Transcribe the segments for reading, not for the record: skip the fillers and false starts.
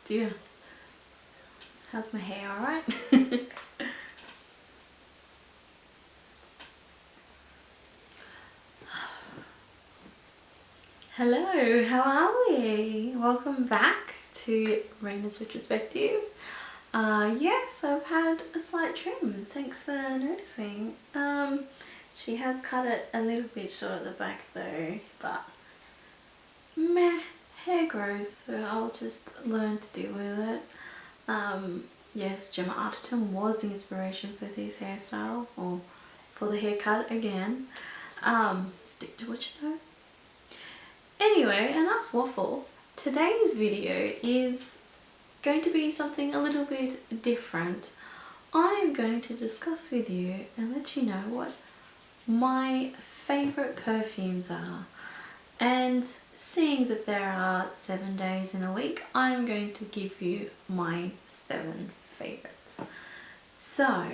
dear. How's my hair, alright? Hello, how are we? Welcome back to Raina's Retrospective. Yes, I've had a slight trim. Thanks for noticing. She has cut it a little bit short at the back though, but meh, hair grows, so I'll just learn to deal with it. Yes, Gemma Arterton was the inspiration for this hairstyle, or for the haircut again. Stick to what you know. Anyway, enough waffle. Today's video is going to be something a little bit different. I'm going to discuss with you and let you know what my favourite perfumes are. And seeing that there are 7 days in a week, I'm going to give you my 7 favourites. So,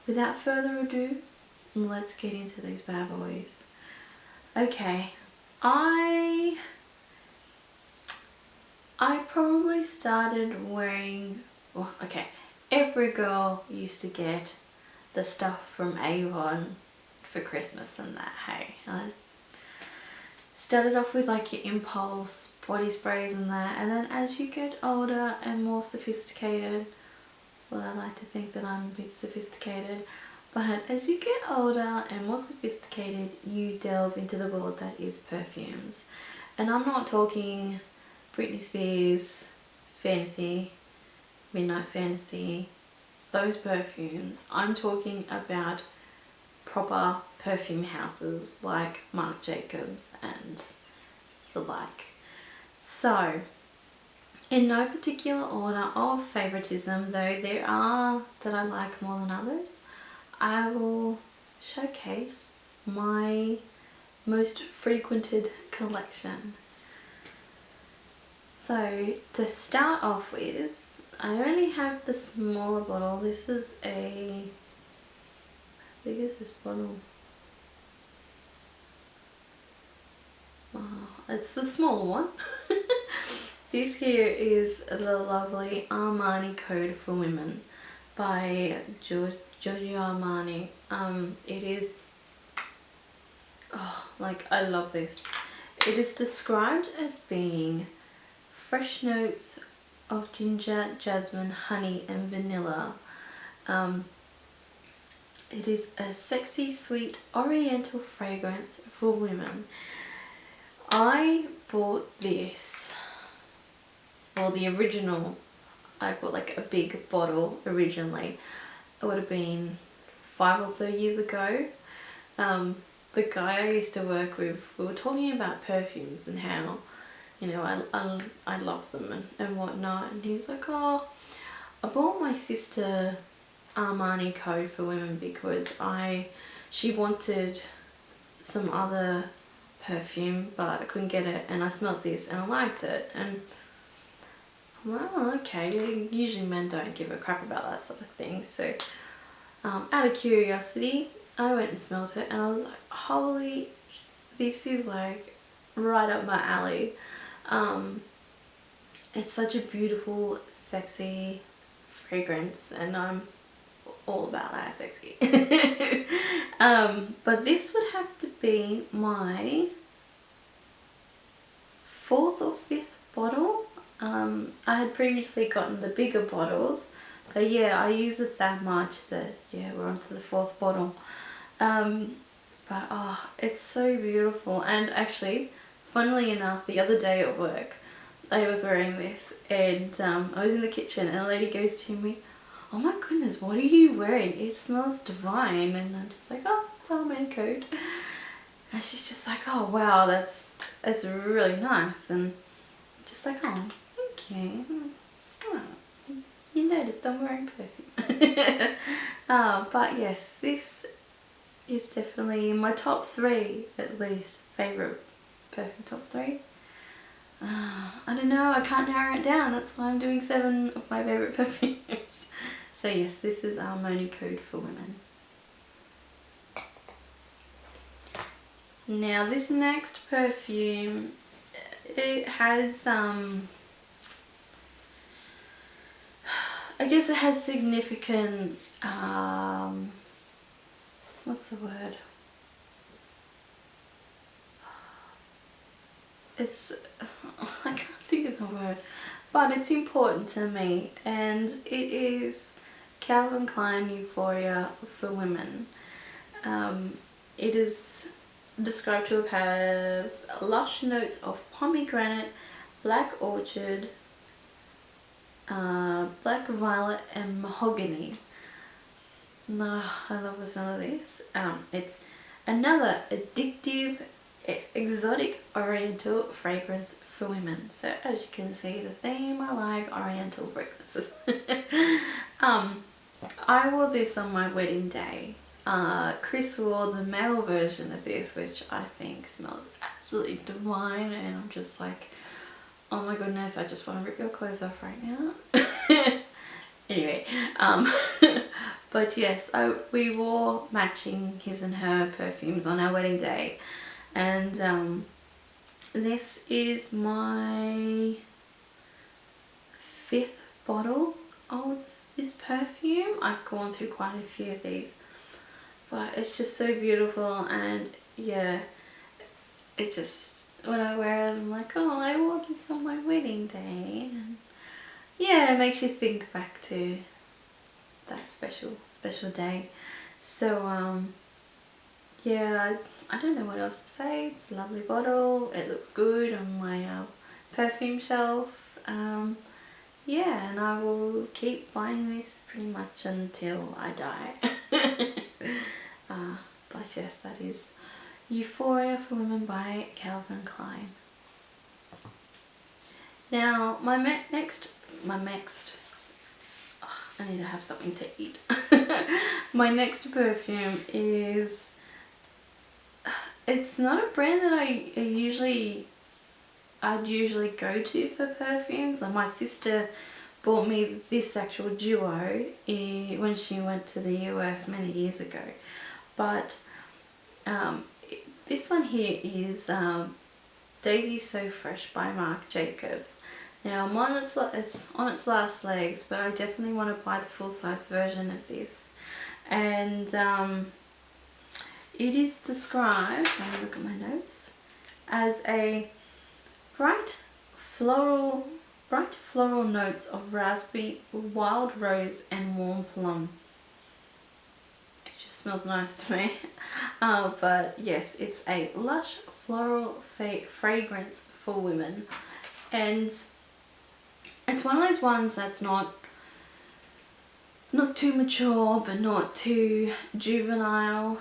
without further ado, let's get into these bad boys. Okay, I probably started wearing, well, okay, every girl used to get the stuff from Avon for Christmas and that, hey. I started off with like your impulse body sprays and that, and then as you get older and more sophisticated, well, I like to think that I'm a bit sophisticated, but as you get older and more sophisticated, you delve into the world that is perfumes. And I'm not talking Britney Spears, Fantasy, Midnight Fantasy, those perfumes. I'm talking about proper perfume houses like Marc Jacobs and the like. So, in no particular order of favoritism, though there are that I like more than others, I will showcase my most frequented collection. So to start off with, I only have the smaller bottle. This is a, how big is this bottle? Oh, it's the smaller one. This here is the lovely Armani Code for Women by Giorgio Armani. It is, oh, like, I love this. It is described as being fresh notes of ginger, jasmine, honey and vanilla. It is a sexy, sweet, oriental fragrance for women. I bought this, well, the original, I bought like a big bottle originally. It would have been 5 or so years ago. The guy I used to work with, we were talking about perfumes and how, you know, I love them and whatnot, and he's like, oh, I bought my sister Armani Code for Women because she wanted some other perfume but I couldn't get it, and I smelled this and I liked it, and I'm like, oh, okay, usually men don't give a crap about that sort of thing, so out of curiosity I went and smelled it and I was like, holy, this is like right up my alley. It's such a beautiful, sexy fragrance and I'm all about that sexy. But this would have to be my 4th or 5th bottle. I had previously gotten the bigger bottles, but yeah, I use it that much that, yeah, we're on to the 4th bottle. But oh, it's so beautiful. And actually, funnily enough, the other day at work, I was wearing this and I was in the kitchen and a lady goes to me, oh my goodness, what are you wearing? It smells divine. And I'm just like, oh, it's Armani Code. And she's just like, oh wow, that's really nice. And I'm just like, oh, thank you. Oh, you noticed I'm wearing perfume. But yes, this is definitely my top 3, at least, favourite perfume top 3. I don't know, I can't narrow it down, that's why I'm doing 7 of my favourite perfumes. So yes, this is Armani Code for Women. Now this next perfume, it has guess it has significant, what's the word? It's, I can't think of the word, but it's important to me, and it is Calvin Klein Euphoria for women. It is described to have lush notes of pomegranate, black orchid, black violet and mahogany. No, I love the smell of this. It's another addictive, exotic oriental fragrance for women. So as you can see, the theme, I like oriental fragrances. I wore this on my wedding day. Chris wore the male version of this, which I think smells absolutely divine, and I'm just like, oh my goodness, I just want to rip your clothes off right now. Anyway, but yes, we wore matching his and her perfumes on our wedding day, and this is my 5th bottle of this perfume. I've gone through quite a few of these, but it's just so beautiful, and yeah, it just, when I wear it, I'm like, oh, I wore this on my wedding day, and yeah, it makes you think back to that special day. So yeah, I don't know what else to say. It's a lovely bottle, it looks good on my perfume shelf. Yeah, and I will keep buying this pretty much until I die. But yes, that is Euphoria for Women by Calvin Klein. Now my next, oh, I need to have something to eat. My next perfume is, it's not a brand that I'd usually go to for perfumes. Like, my sister bought me this actual duo when she went to the US many years ago. But this one here is Daisy So Fresh by Marc Jacobs. Now it's on its last legs, but I definitely want to buy the full-size version of this. And it is described, let me look at my notes, as a bright floral notes of raspberry, wild rose and warm plum. It just smells nice to me. But yes, it's a lush floral fragrance for women, and it's one of those ones that's not too mature but not too juvenile.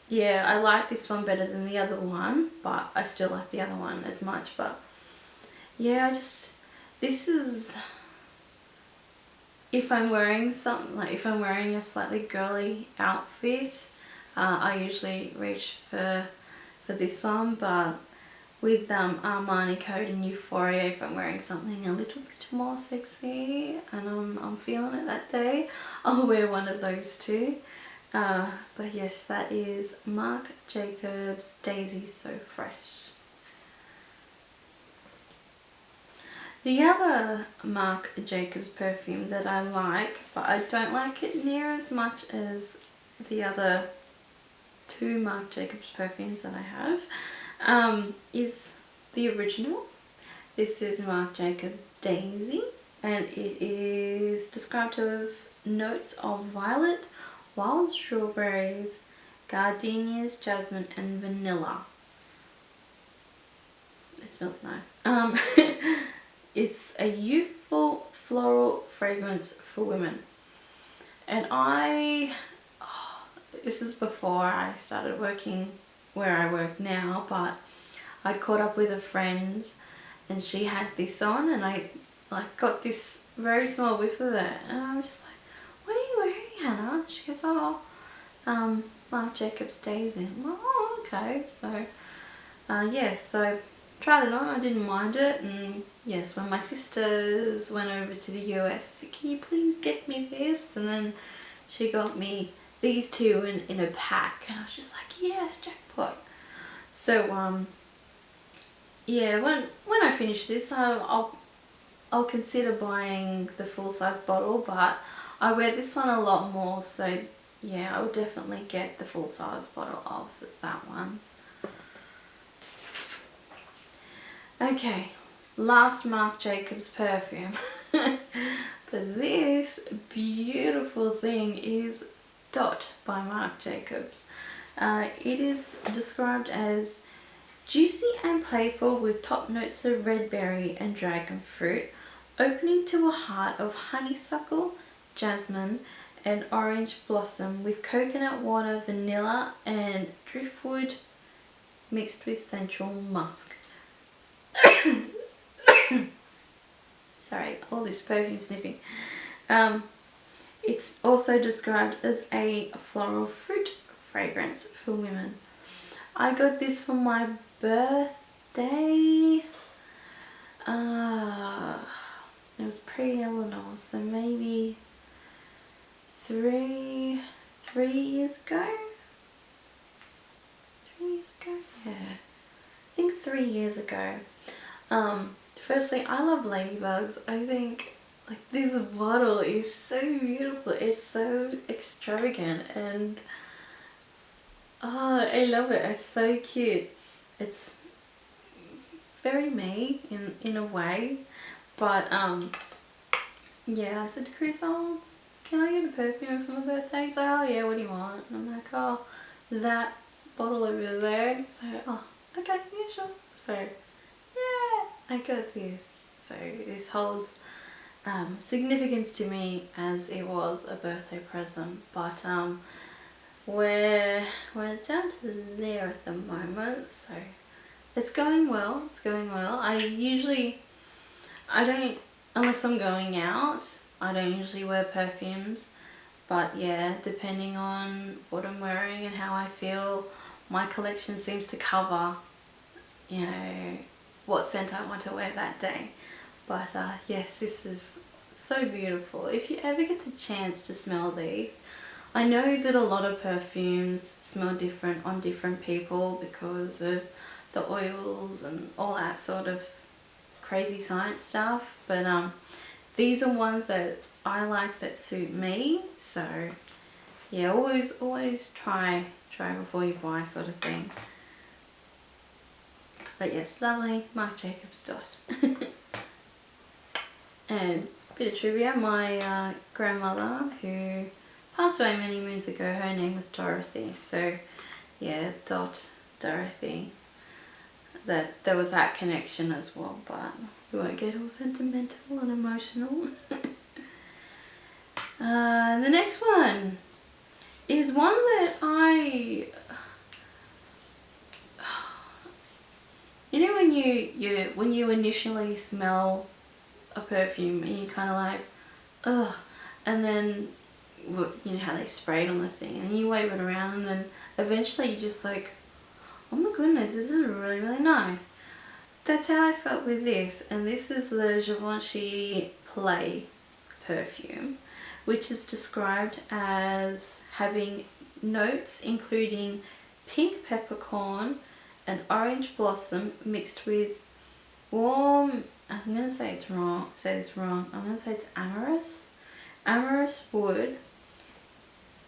Yeah, I like this one better than the other one, but I still like the other one as much. But yeah, this is, if I'm wearing something, like if I'm wearing a slightly girly outfit, I usually reach for this one. But with Armani Code and Euphoria, if I'm wearing something a little bit more sexy and I'm feeling it that day, I'll wear one of those two. But yes, that is Marc Jacobs Daisy So Fresh. The other Marc Jacobs perfume that I like, but I don't like it near as much as the other 2 Marc Jacobs perfumes that I have, is the original. This is Marc Jacobs Daisy, and it is described to have notes of violet, wild strawberries, gardenias, jasmine and vanilla. It smells nice. It's a youthful floral fragrance for women, and this is before I started working where I work now, but I caught up with a friend and she had this on, and I got this very small whiff of it, and I was just like, what are you wearing, Hannah? She goes, oh, Marc Jacobs Daisy. I'm like, oh, okay. So yes, so tried it on, I didn't mind it, and yes, when my sisters went over to the US, I said, can you please get me this? And then she got me these 2 in a pack, and I was just like, yes, jackpot. So yeah, when I finish this, I'll I'll consider buying the full-size bottle, but I wear this one a lot more, so yeah, I would definitely get the full-size bottle of that one. Okay, last Marc Jacobs perfume. But this beautiful thing is Dot by Marc Jacobs. It is described as juicy and playful with top notes of red berry and dragon fruit, opening to a heart of honeysuckle, jasmine and orange blossom with coconut water, vanilla and driftwood mixed with sensual musk. Sorry, all this perfume sniffing. It's also described as a floral fruit fragrance for women. I got this for my birthday. It was pre-Eleanor, so maybe three years ago. 3 years ago? Yeah, I think 3 years ago. Firstly, I love ladybugs. I think like this bottle is so beautiful. It's so extravagant and I love it. It's so cute. It's very me in a way, but yeah, I said to Chris, oh, can I get a perfume for my birthday? He's like, oh yeah, what do you want? And I'm like, oh, that bottle over there. So, oh, okay, yeah, sure. So yeah, I got this. So this holds significance to me as it was a birthday present, but we're down to there at the moment, so it's going well. It's going well. I don't, unless I'm going out, I don't usually wear perfumes, but yeah, depending on what I'm wearing and how I feel, my collection seems to cover, you know, what scent I want to wear that day. But yes, this is so beautiful. If you ever get the chance to smell these, I know that a lot of perfumes smell different on different people because of the oils and all that sort of crazy science stuff, but these are ones that I like that suit me. So yeah, always try before you buy, sort of thing. But yes, lovely Marc Jacobs Dot. And a bit of trivia, my grandmother, who passed away many moons ago, her name was Dorothy. So yeah, Dot, Dorothy. That there was that connection as well, but we won't get all sentimental and emotional. The next one is one that you know when you initially smell a perfume and you kind of like, ugh, and then you know how they spray it on the thing and you wave it around and then eventually you just like, oh my goodness, this is really nice. That's how I felt with this, and this is the Givenchy Play perfume, which is described as having notes including pink peppercorn and orange blossom mixed with warm, I'm going to say it's wrong, say this wrong, I'm going to say it's amorous wood,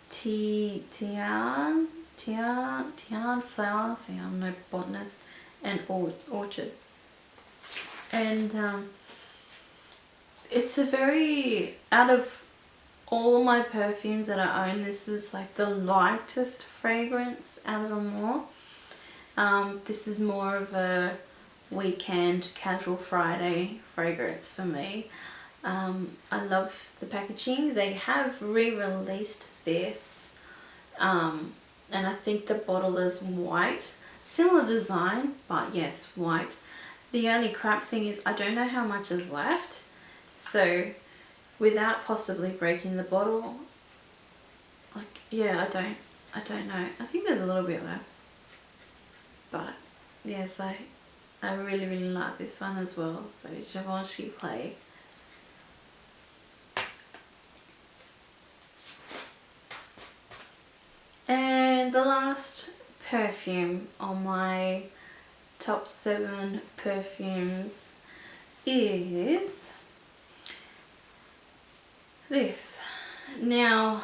tian flowers, see, I'm no botanist, and orchard. And it's a very, out of all my perfumes that I own, this is like the lightest fragrance out of them all. This is more of a weekend casual Friday fragrance for me. I love the packaging. They have re-released this, and I think the bottle is white, similar design, but yes, white. The only crap thing is I don't know how much is left, so without possibly breaking the bottle, like, yeah, I don't know. I think there's a little bit left, but yes, I really like this one as well. So Givenchy Play. And the last perfume on my top 7 perfumes is this. Now,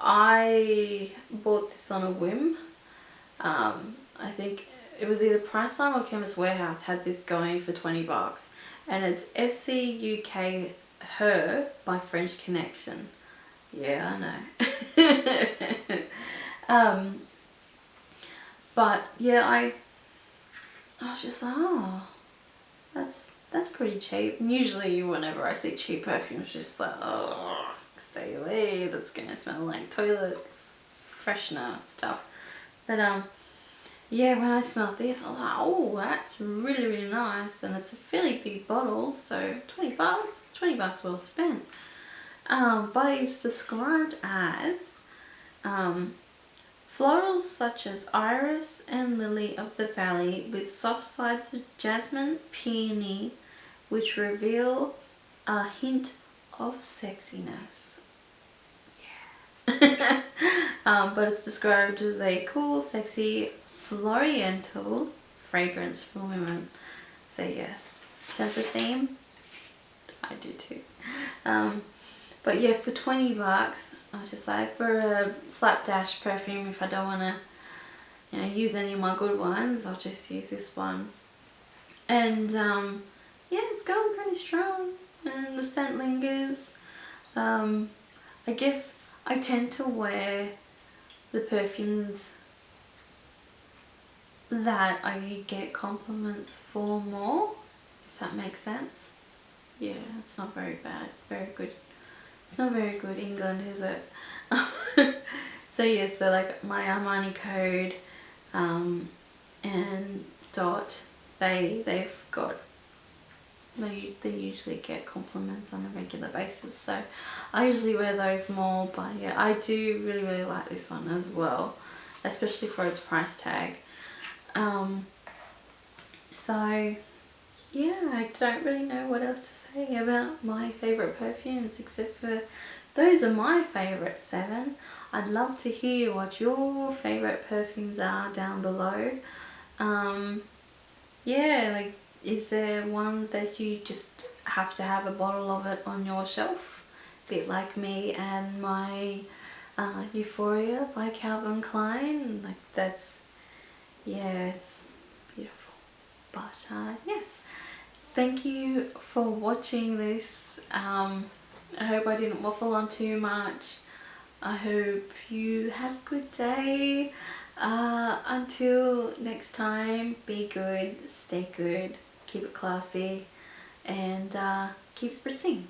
I bought this on a whim. I think it was either Priceline or Chemist Warehouse had this going for 20 bucks. And it's FCUK Her by French Connection. Yeah, I know. But yeah, I was just like, oh, that's pretty cheap. And usually whenever I see cheap perfumes, just like, oh, stay away, that's gonna smell like toilet freshener stuff. But yeah, when I smelled this, I was like, oh, that's really, really nice. And it's a fairly big bottle, so 20 bucks, it's 20 bucks well spent. But it's described as florals such as iris and lily of the valley with soft sides of jasmine, peony, which reveal a hint of sexiness. Yeah. But it's described as a cool, sexy, floriental fragrance for women. So yes, sense of theme? I do too. But yeah, for 20 bucks, I was just like, for a slapdash perfume, if I don't want to, you know, use any of my good ones, I'll just use this one. And yeah, it's going pretty strong, and the scent lingers. I guess I tend to wear the perfumes that I get compliments for more, if that makes sense. Yeah, it's not very bad, very good. It's not very good England, is it? So yeah, so like my Armani code and Dot, they've got, they usually get compliments on a regular basis, so I usually wear those more. But yeah, I do really, really like this one as well, especially for its price tag. So yeah, I don't really know what else to say about my favourite perfumes, except for those are my favourite 7. I'd love to hear what your favourite perfumes are down below. Yeah, like, is there one that you just have to have a bottle of it on your shelf? A bit like me and my Euphoria by Calvin Klein. Like, that's, yeah, it's beautiful. But yes. Thank you for watching this. I hope I didn't waffle on too much. I hope you have a good day. Until next time, be good, stay good, keep it classy, and keep spritzing.